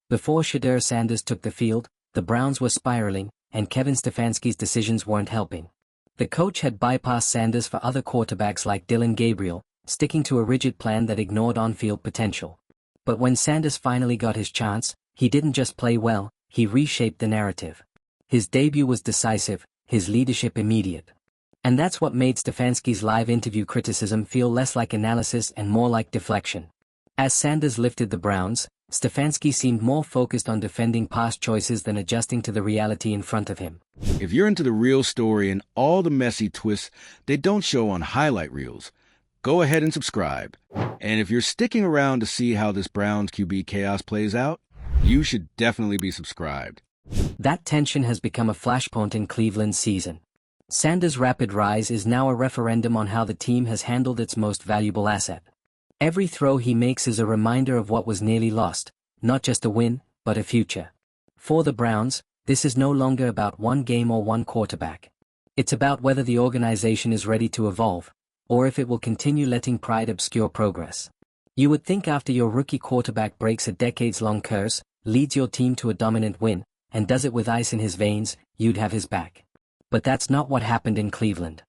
Before Shedeur Sanders took the field, the Browns were spiraling, and Kevin Stefanski's decisions weren't helping. The coach had bypassed Sanders for other quarterbacks like Dillon Gabriel, sticking to a rigid plan that ignored on-field potential. But when Sanders finally got his chance, he didn't just play well, he reshaped the narrative. His debut was decisive, his leadership immediate. And that's what made Stefanski's live interview criticism feel less like analysis and more like deflection. As Sanders lifted the Browns, Stefanski seemed more focused on defending past choices than adjusting to the reality in front of him. If you're into the real story and all the messy twists they don't show on highlight reels, go ahead and subscribe. And if you're sticking around to see how this Browns QB chaos plays out, you should definitely be subscribed. That tension has become a flashpoint in Cleveland's season. Sanders' rapid rise is now a referendum on how the team has handled its most valuable asset. Every throw he makes is a reminder of what was nearly lost, not just a win, but a future. For the Browns, this is no longer about one game or one quarterback. It's about whether the organization is ready to evolve, or if it will continue letting pride obscure progress. You would think after your rookie quarterback breaks a decades-long curse, leads your team to a dominant win, and does it with ice in his veins, you'd have his back. But that's not what happened in Cleveland.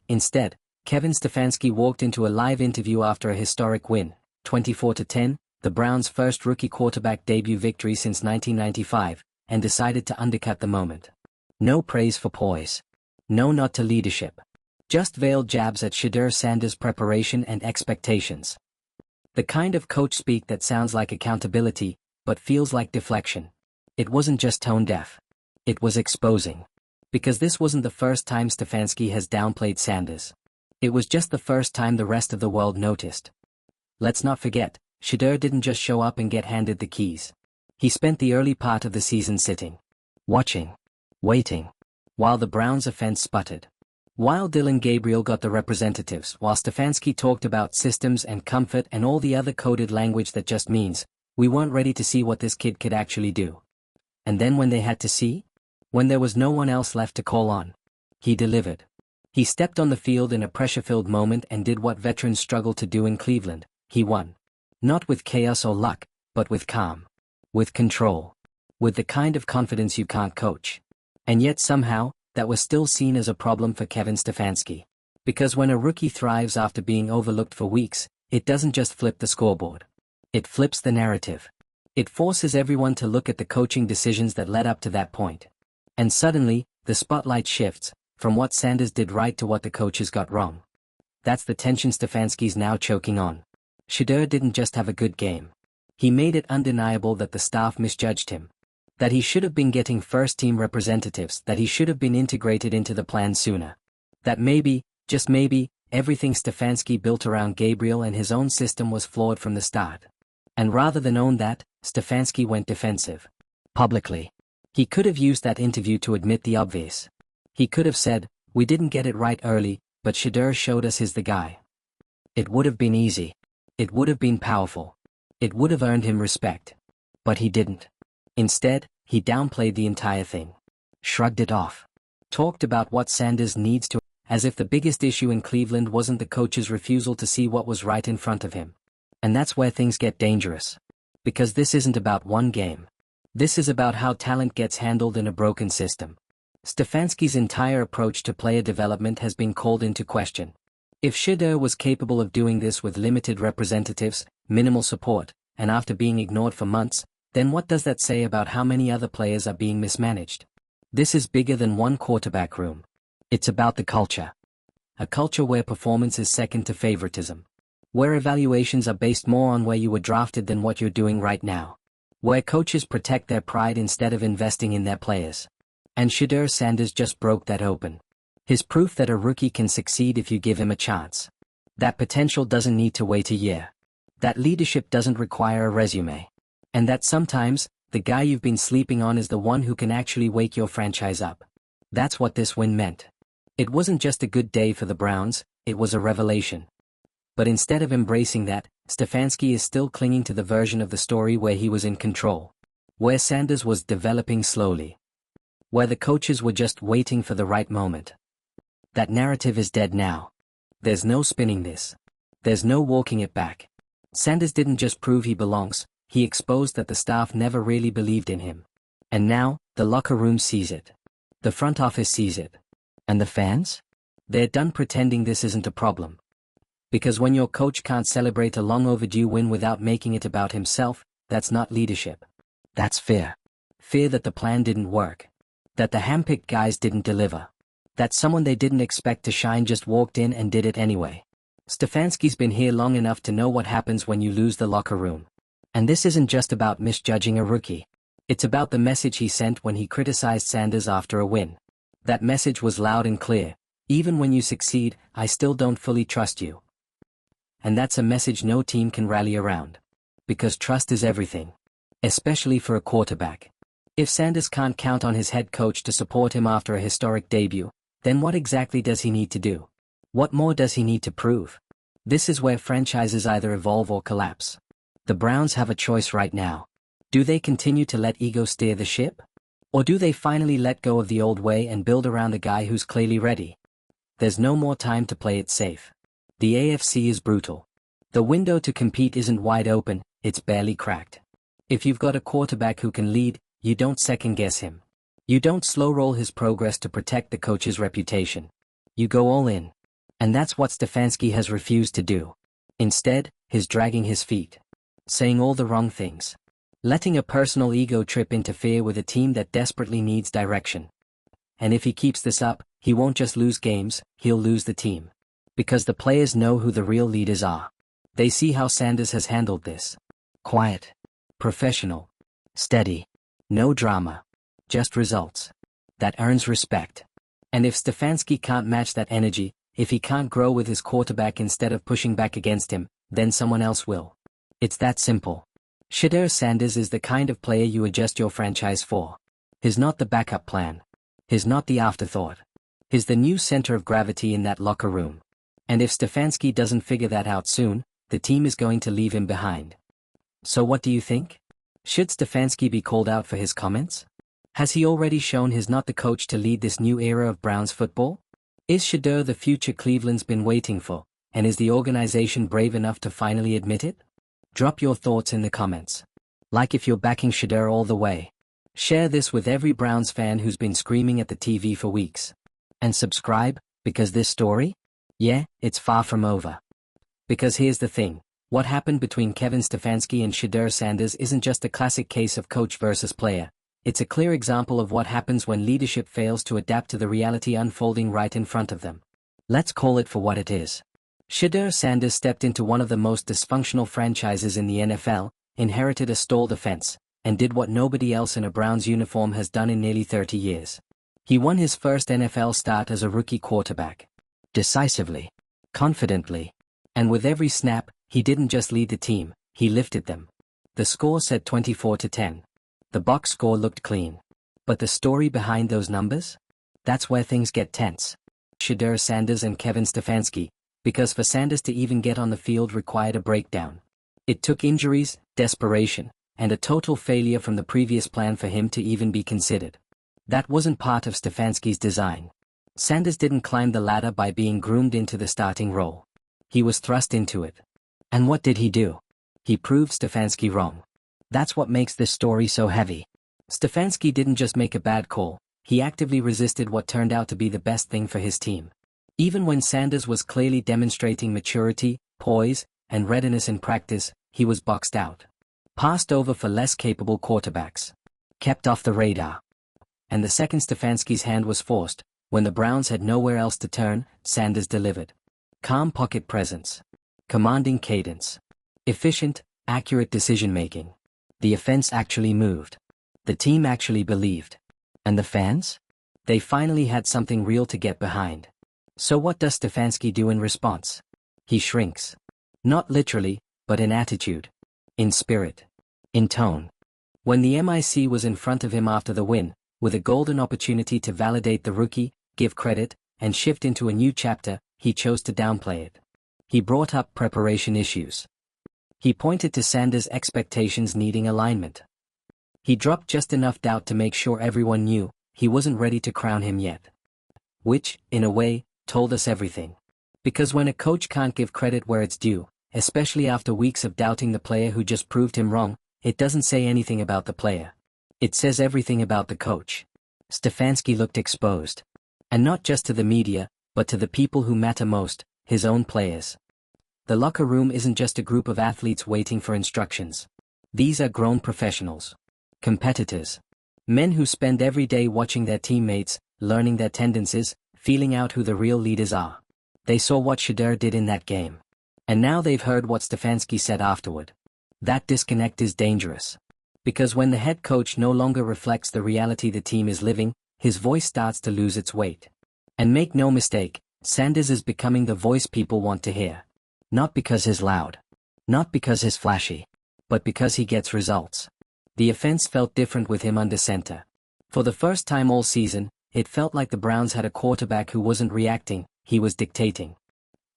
Instead, Kevin Stefanski walked into a live interview after a historic win, 24-10, the Browns' first rookie quarterback debut victory since 1995, and decided to undercut the moment. No praise for poise. No nod to leadership. Just veiled jabs at Shedeur Sanders' preparation and expectations. The kind of coach speak that sounds like accountability, but feels like deflection. It wasn't just tone deaf. It was exposing. Because this wasn't the first time Stefanski has downplayed Sanders. It was just the first time the rest of the world noticed. Let's not forget, Shedeur didn't just show up and get handed the keys. He spent the early part of the season sitting, watching, waiting, while the Browns' offense sputtered. While Dillon Gabriel got the representatives, while Stefanski talked about systems and comfort and all the other coded language that just means, we weren't ready to see what this kid could actually do. And then when they had to see? When there was no one else left to call on, he delivered. He stepped on the field in a pressure-filled moment and did what veterans struggle to do in Cleveland. He won. Not with chaos or luck, but with calm. With control. With the kind of confidence you can't coach. And yet somehow, that was still seen as a problem for Kevin Stefanski. Because when a rookie thrives after being overlooked for weeks, it doesn't just flip the scoreboard. It flips the narrative. It forces everyone to look at the coaching decisions that led up to that point. And suddenly, the spotlight shifts, from what Sanders did right to what the coaches got wrong. That's the tension Stefanski's now choking on. Shedeur didn't just have a good game. He made it undeniable that the staff misjudged him. That he should have been getting first-team representatives, that he should have been integrated into the plan sooner. That maybe, just maybe, everything Stefanski built around Gabriel and his own system was flawed from the start. And rather than own that, Stefanski went defensive. Publicly. He could have used that interview to admit the obvious. He could have said, we didn't get it right early, but Shedeur showed us he's the guy. It would have been easy. It would have been powerful. It would have earned him respect. But he didn't. Instead, he downplayed the entire thing. Shrugged it off. Talked about what Sanders needs to, as if the biggest issue in Cleveland wasn't the coach's refusal to see what was right in front of him. And that's where things get dangerous. Because this isn't about one game. This is about how talent gets handled in a broken system. Stefanski's entire approach to player development has been called into question. If Shedeur was capable of doing this with limited representatives, minimal support, and after being ignored for months, then what does that say about how many other players are being mismanaged? This is bigger than one quarterback room. It's about the culture. A culture where performance is second to favoritism. Where evaluations are based more on where you were drafted than what you're doing right now. Where coaches protect their pride instead of investing in their players. And Shedeur Sanders just broke that open. His proof that a rookie can succeed if you give him a chance. That potential doesn't need to wait a year. That leadership doesn't require a resume. And that sometimes, the guy you've been sleeping on is the one who can actually wake your franchise up. That's what this win meant. It wasn't just a good day for the Browns, it was a revelation. But instead of embracing that, Stefanski is still clinging to the version of the story where he was in control. Where Sanders was developing slowly. Where the coaches were just waiting for the right moment. That narrative is dead now. There's no spinning this. There's no walking it back. Sanders didn't just prove he belongs, he exposed that the staff never really believed in him. And now, the locker room sees it. The front office sees it. And the fans? They're done pretending this isn't a problem. Because when your coach can't celebrate a long overdue win without making it about himself, that's not leadership. That's fear. Fear that the plan didn't work. That the handpicked guys didn't deliver. That someone they didn't expect to shine just walked in and did it anyway. Stefanski's been here long enough to know what happens when you lose the locker room. And this isn't just about misjudging a rookie. It's about the message he sent when he criticized Sanders after a win. That message was loud and clear. Even when you succeed, I still don't fully trust you. And that's a message no team can rally around. Because trust is everything. Especially for a quarterback. If Sanders can't count on his head coach to support him after a historic debut, then what exactly does he need to do? What more does he need to prove? This is where franchises either evolve or collapse. The Browns have a choice right now. Do they continue to let ego steer the ship? Or do they finally let go of the old way and build around a guy who's clearly ready? There's no more time to play it safe. The AFC is brutal. The window to compete isn't wide open, it's barely cracked. If you've got a quarterback who can lead, you don't second-guess him. You don't slow-roll his progress to protect the coach's reputation. You go all in. And that's what Stefanski has refused to do. Instead, he's dragging his feet. Saying all the wrong things. Letting a personal ego trip interfere with a team that desperately needs direction. And if he keeps this up, he won't just lose games, he'll lose the team. Because the players know who the real leaders are. They see how Sanders has handled this. Quiet. Professional. Steady. No drama. Just results. That earns respect. And if Stefanski can't match that energy, if he can't grow with his quarterback instead of pushing back against him, then someone else will. It's that simple. Shedeur Sanders is the kind of player you adjust your franchise for. He's not the backup plan. He's not the afterthought. He's the new center of gravity in that locker room. And if Stefanski doesn't figure that out soon, the team is going to leave him behind. So what do you think? Should Stefanski be called out for his comments? Has he already shown he's not the coach to lead this new era of Browns football? Is Shedeur the future Cleveland's been waiting for, and is the organization brave enough to finally admit it? Drop your thoughts in the comments. Like if you're backing Shedeur all the way. Share this with every Browns fan who's been screaming at the TV for weeks. And subscribe, because this story? Yeah, it's far from over. Because here's the thing, what happened between Kevin Stefanski and Shedeur Sanders isn't just a classic case of coach versus player. It's a clear example of what happens when leadership fails to adapt to the reality unfolding right in front of them. Let's call it for what it is. Shedeur Sanders stepped into one of the most dysfunctional franchises in the NFL, inherited a stalled offense, and did what nobody else in a Browns uniform has done in nearly 30 years. He won his first NFL start as a rookie quarterback. Decisively. Confidently. And with every snap, he didn't just lead the team, he lifted them. The score said 24-10. The box score looked clean. But the story behind those numbers? That's where things get tense. Shedeur Sanders and Kevin Stefanski, because for Sanders to even get on the field required a breakdown. It took injuries, desperation, and a total failure from the previous plan for him to even be considered. That wasn't part of Stefanski's design. Sanders didn't climb the ladder by being groomed into the starting role. He was thrust into it. And what did he do? He proved Stefanski wrong. That's what makes this story so heavy. Stefanski didn't just make a bad call, he actively resisted what turned out to be the best thing for his team. Even when Sanders was clearly demonstrating maturity, poise, and readiness in practice, he was boxed out. Passed over for less capable quarterbacks. Kept off the radar. And the second Stefanski's hand was forced, when the Browns had nowhere else to turn, Sanders delivered. Calm pocket presence. Commanding cadence. Efficient, accurate decision-making. The offense actually moved. The team actually believed. And the fans? They finally had something real to get behind. So what does Stefanski do in response? He shrinks. Not literally, but in attitude. In spirit. In tone. When the MIC was in front of him after the win, with a golden opportunity to validate the rookie, give credit, and shift into a new chapter, he chose to downplay it. He brought up preparation issues. He pointed to Sanders' expectations needing alignment. He dropped just enough doubt to make sure everyone knew he wasn't ready to crown him yet. Which, in a way, told us everything. Because when a coach can't give credit where it's due, especially after weeks of doubting the player who just proved him wrong, it doesn't say anything about the player. It says everything about the coach. Stefanski looked exposed. And not just to the media, but to the people who matter most, his own players. The locker room isn't just a group of athletes waiting for instructions. These are grown professionals. Competitors. Men who spend every day watching their teammates, learning their tendencies, feeling out who the real leaders are. They saw what Shedeur did in that game. And now they've heard what Stefanski said afterward. That disconnect is dangerous. Because when the head coach no longer reflects the reality the team is living, his voice starts to lose its weight. And make no mistake, Sanders is becoming the voice people want to hear. Not because he's loud. Not because he's flashy. But because he gets results. The offense felt different with him under center. For the first time all season, it felt like the Browns had a quarterback who wasn't reacting, he was dictating.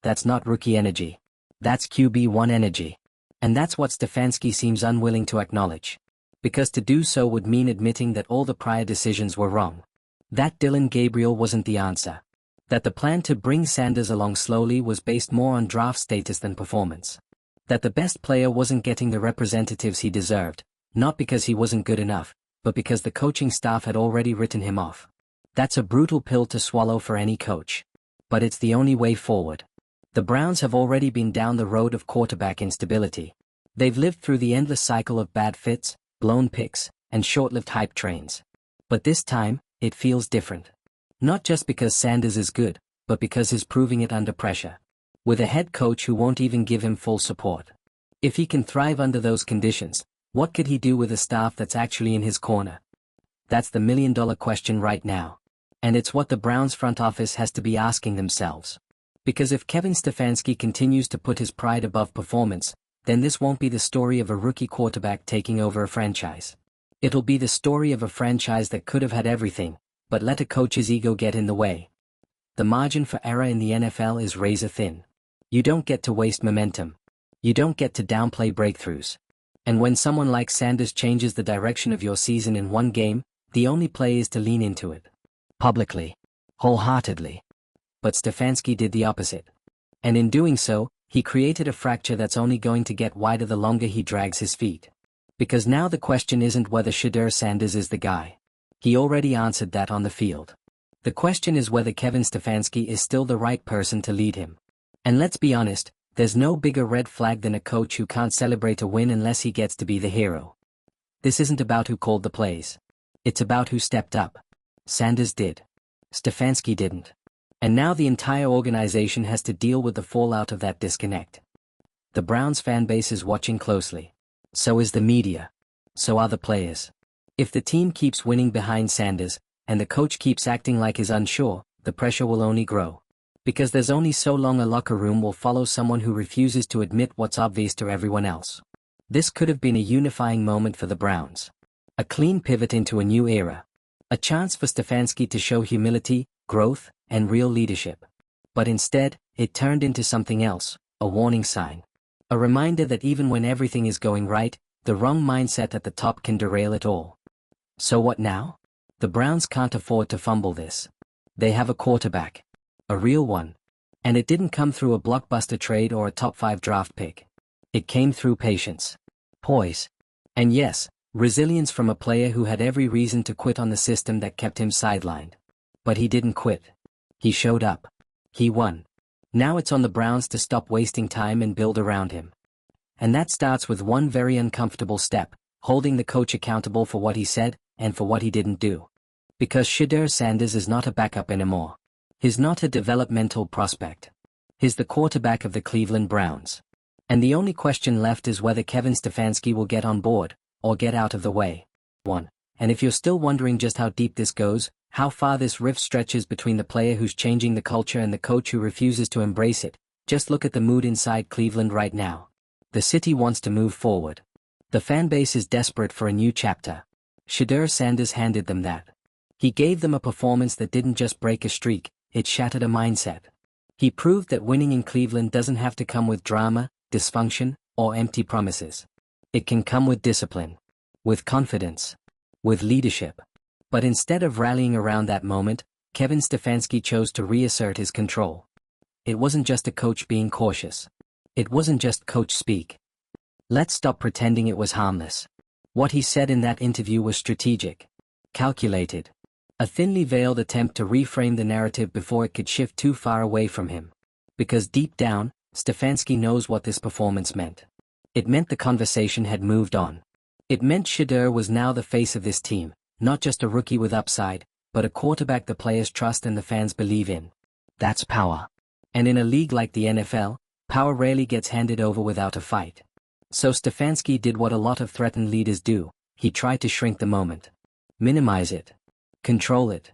That's not rookie energy. That's QB1 energy. And that's what Stefanski seems unwilling to acknowledge. Because to do so would mean admitting that all the prior decisions were wrong. That Dillon Gabriel wasn't the answer. That the plan to bring Sanders along slowly was based more on draft status than performance. That the best player wasn't getting the representatives he deserved, not because he wasn't good enough, but because the coaching staff had already written him off. That's a brutal pill to swallow for any coach. But it's the only way forward. The Browns have already been down the road of quarterback instability. They've lived through the endless cycle of bad fits, blown picks, and short-lived hype trains. But this time, it feels different. Not just because Sanders is good, but because he's proving it under pressure. With a head coach who won't even give him full support. If he can thrive under those conditions, what could he do with a staff that's actually in his corner? That's the million-dollar question right now. And it's what the Browns front office has to be asking themselves. Because if Kevin Stefanski continues to put his pride above performance, then this won't be the story of a rookie quarterback taking over a franchise. It'll be the story of a franchise that could have had everything, but let a coach's ego get in the way. The margin for error in the NFL is razor thin. You don't get to waste momentum. You don't get to downplay breakthroughs. And when someone like Sanders changes the direction of your season in one game, the only play is to lean into it. Publicly. Wholeheartedly. But Stefanski did the opposite. And in doing so, he created a fracture that's only going to get wider the longer he drags his feet. Because now the question isn't whether Shedeur Sanders is the guy. He already answered that on the field. The question is whether Kevin Stefanski is still the right person to lead him. And let's be honest, there's no bigger red flag than a coach who can't celebrate a win unless he gets to be the hero. This isn't about who called the plays. It's about who stepped up. Sanders did. Stefanski didn't. And now the entire organization has to deal with the fallout of that disconnect. The Browns fan base is watching closely. So is the media. So are the players. If the team keeps winning behind Sanders, and the coach keeps acting like he's unsure, the pressure will only grow. Because there's only so long a locker room will follow someone who refuses to admit what's obvious to everyone else. This could have been a unifying moment for the Browns. A clean pivot into a new era. A chance for Stefanski to show humility, growth, and real leadership. But instead, it turned into something else, a warning sign. A reminder that even when everything is going right, the wrong mindset at the top can derail it all. So what now? The Browns can't afford to fumble this. They have a quarterback. A real one. And it didn't come through a blockbuster trade or a top 5 draft pick. It came through patience. Poise. And yes, resilience from a player who had every reason to quit on the system that kept him sidelined. But he didn't quit. He showed up. He won. Now it's on the Browns to stop wasting time and build around him. And that starts with one very uncomfortable step, holding the coach accountable for what he said, and for what he didn't do. Because Shedeur Sanders is not a backup anymore. He's not a developmental prospect. He's the quarterback of the Cleveland Browns. And the only question left is whether Kevin Stefanski will get on board, or get out of the way. 1. And if you're still wondering just how deep this goes, how far this rift stretches between the player who's changing the culture and the coach who refuses to embrace it, just look at the mood inside Cleveland right now. The city wants to move forward. The fan base is desperate for a new chapter. Shedeur Sanders handed them that. He gave them a performance that didn't just break a streak, it shattered a mindset. He proved that winning in Cleveland doesn't have to come with drama, dysfunction, or empty promises. It can come with discipline, with confidence, with leadership. But instead of rallying around that moment, Kevin Stefanski chose to reassert his control. It wasn't just a coach being cautious. It wasn't just coach speak. Let's stop pretending it was harmless. What he said in that interview was strategic, calculated, a thinly veiled attempt to reframe the narrative before it could shift too far away from him. Because deep down, Stefanski knows what this performance meant. It meant the conversation had moved on. It meant Shedeur was now the face of this team, not just a rookie with upside, but a quarterback the players trust and the fans believe in. That's power. And in a league like the NFL, power rarely gets handed over without a fight. So Stefanski did what a lot of threatened leaders do. He tried to shrink the moment. Minimize it. Control it.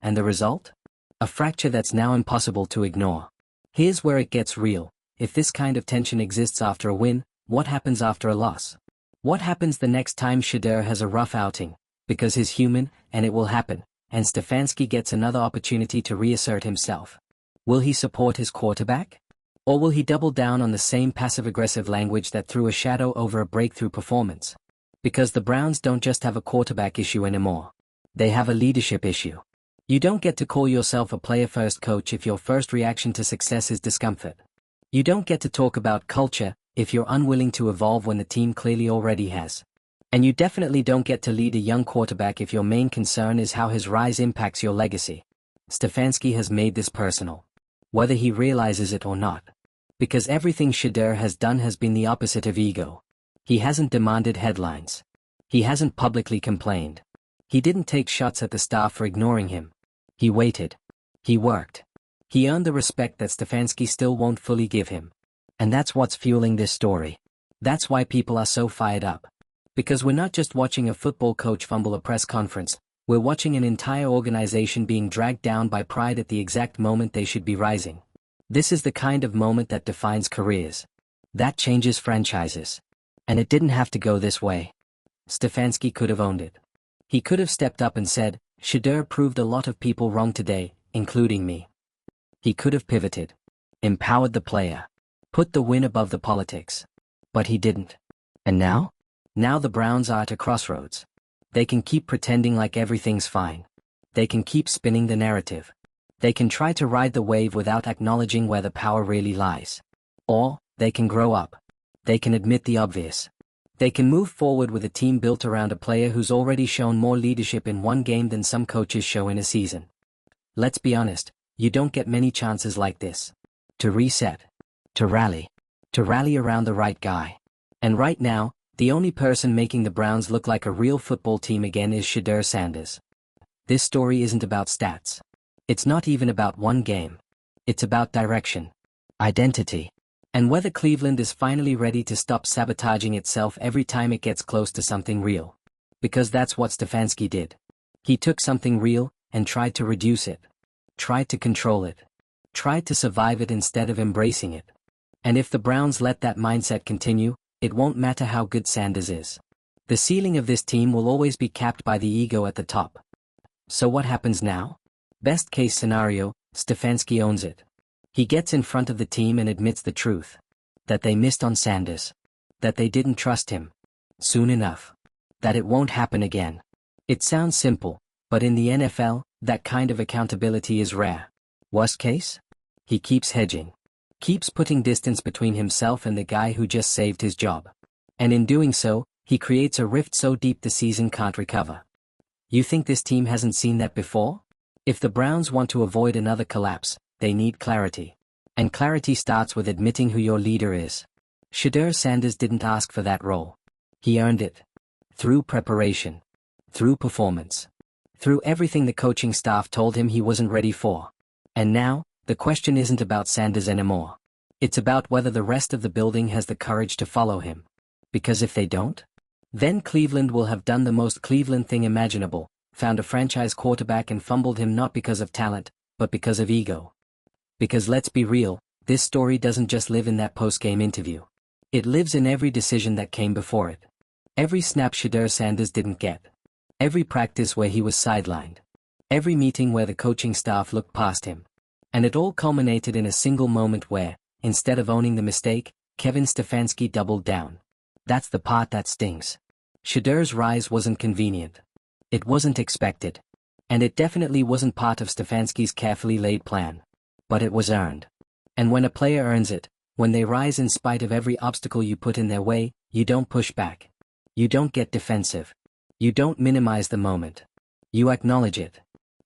And the result? A fracture that's now impossible to ignore. Here's where it gets real. If this kind of tension exists after a win, what happens after a loss? What happens the next time Shedeur has a rough outing? Because he's human, and it will happen, and Stefanski gets another opportunity to reassert himself. Will he support his quarterback? Or will he double down on the same passive-aggressive language that threw a shadow over a breakthrough performance? Because the Browns don't just have a quarterback issue anymore. They have a leadership issue. You don't get to call yourself a player-first coach if your first reaction to success is discomfort. You don't get to talk about culture if you're unwilling to evolve when the team clearly already has. And you definitely don't get to lead a young quarterback if your main concern is how his rise impacts your legacy. Stefanski has made this personal. Whether he realizes it or not. Because everything Shedeur has done has been the opposite of ego. He hasn't demanded headlines. He hasn't publicly complained. He didn't take shots at the staff for ignoring him. He waited. He worked. He earned the respect that Stefanski still won't fully give him. And that's what's fueling this story. That's why people are so fired up. Because we're not just watching a football coach fumble a press conference, we're watching an entire organization being dragged down by pride at the exact moment they should be rising. This is the kind of moment that defines careers. That changes franchises. And it didn't have to go this way. Stefanski could have owned it. He could have stepped up and said, Shedeur proved a lot of people wrong today, including me. He could have pivoted. Empowered the player. Put the win above the politics. But he didn't. And now? Now the Browns are at a crossroads. They can keep pretending like everything's fine. They can keep spinning the narrative. They can try to ride the wave without acknowledging where the power really lies. Or, they can grow up. They can admit the obvious. They can move forward with a team built around a player who's already shown more leadership in one game than some coaches show in a season. Let's be honest, you don't get many chances like this. To reset. To rally. To rally around the right guy. And right now, the only person making the Browns look like a real football team again is Shedeur Sanders. This story isn't about stats. It's not even about one game. It's about direction. Identity. And whether Cleveland is finally ready to stop sabotaging itself every time it gets close to something real. Because that's what Stefanski did. He took something real, and tried to reduce it. Tried to control it. Tried to survive it instead of embracing it. And if the Browns let that mindset continue, it won't matter how good Sanders is. The ceiling of this team will always be capped by the ego at the top. So what happens now? Best case scenario, Stefanski owns it. He gets in front of the team and admits the truth. That they missed on Sanders. That they didn't trust him. Soon enough. That it won't happen again. It sounds simple, but in the NFL, that kind of accountability is rare. Worst case? He keeps hedging. Keeps putting distance between himself and the guy who just saved his job. And in doing so, he creates a rift so deep the season can't recover. You think this team hasn't seen that before? If the Browns want to avoid another collapse, they need clarity. And clarity starts with admitting who your leader is. Shedeur Sanders didn't ask for that role. He earned it. Through preparation. Through performance. Through everything the coaching staff told him he wasn't ready for. And now, the question isn't about Sanders anymore. It's about whether the rest of the building has the courage to follow him. Because if they don't, then Cleveland will have done the most Cleveland thing imaginable, found a franchise quarterback and fumbled him not because of talent, but because of ego. Because let's be real, this story doesn't just live in that post-game interview. It lives in every decision that came before it. Every snap Shedeur Sanders didn't get. Every practice where he was sidelined. Every meeting where the coaching staff looked past him. And it all culminated in a single moment where, instead of owning the mistake, Kevin Stefanski doubled down. That's the part that stings. Shedeur's rise wasn't convenient. It wasn't expected. And it definitely wasn't part of Stefanski's carefully laid plan. But it was earned. And when a player earns it, when they rise in spite of every obstacle you put in their way, you don't push back. You don't get defensive. You don't minimize the moment. You acknowledge it.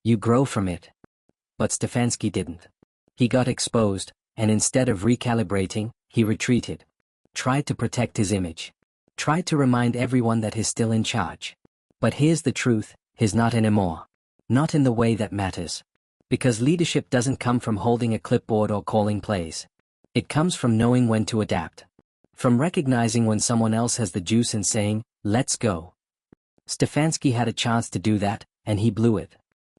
You grow from it. But Stefanski didn't. He got exposed, and instead of recalibrating, he retreated. Tried to protect his image. Tried to remind everyone that he's still in charge. But here's the truth, he's not anymore. Not in the way that matters. Because leadership doesn't come from holding a clipboard or calling plays. It comes from knowing when to adapt. From recognizing when someone else has the juice and saying, let's go. Stefanski had a chance to do that, and he blew it.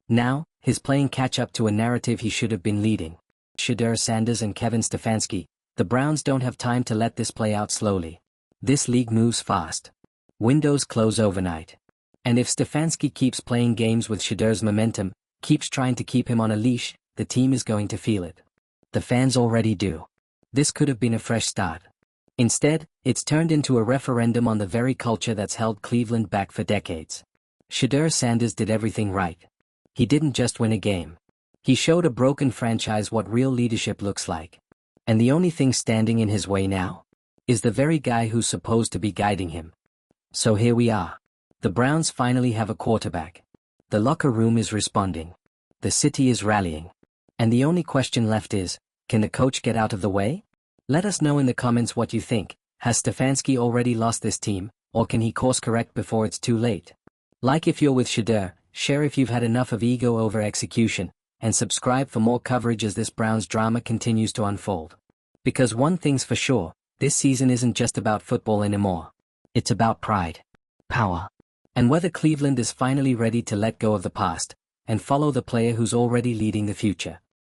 Now, he's playing catch-up to a narrative he should have been leading. Shedeur Sanders and Kevin Stefanski, the Browns don't have time to let this play out slowly. This league moves fast. Windows close overnight. And if Stefanski keeps playing games with Shedeur's momentum, keeps trying to keep him on a leash, the team is going to feel it. The fans already do. This could have been a fresh start. Instead, it's turned into a referendum on the very culture that's held Cleveland back for decades. Shedeur Sanders did everything right. He didn't just win a game. He showed a broken franchise what real leadership looks like. And the only thing standing in his way now is the very guy who's supposed to be guiding him. So here we are. The Browns finally have a quarterback. The locker room is responding. The city is rallying. And the only question left is, can the coach get out of the way? Let us know in the comments what you think. Has Stefanski already lost this team, or can he course correct before it's too late? Like if you're with Shedeur, share if you've had enough of ego over execution, and subscribe for more coverage as this Browns drama continues to unfold. Because one thing's for sure, this season isn't just about football anymore. It's about pride, power, and whether Cleveland is finally ready to let go of the past, and follow the player who's already leading the future.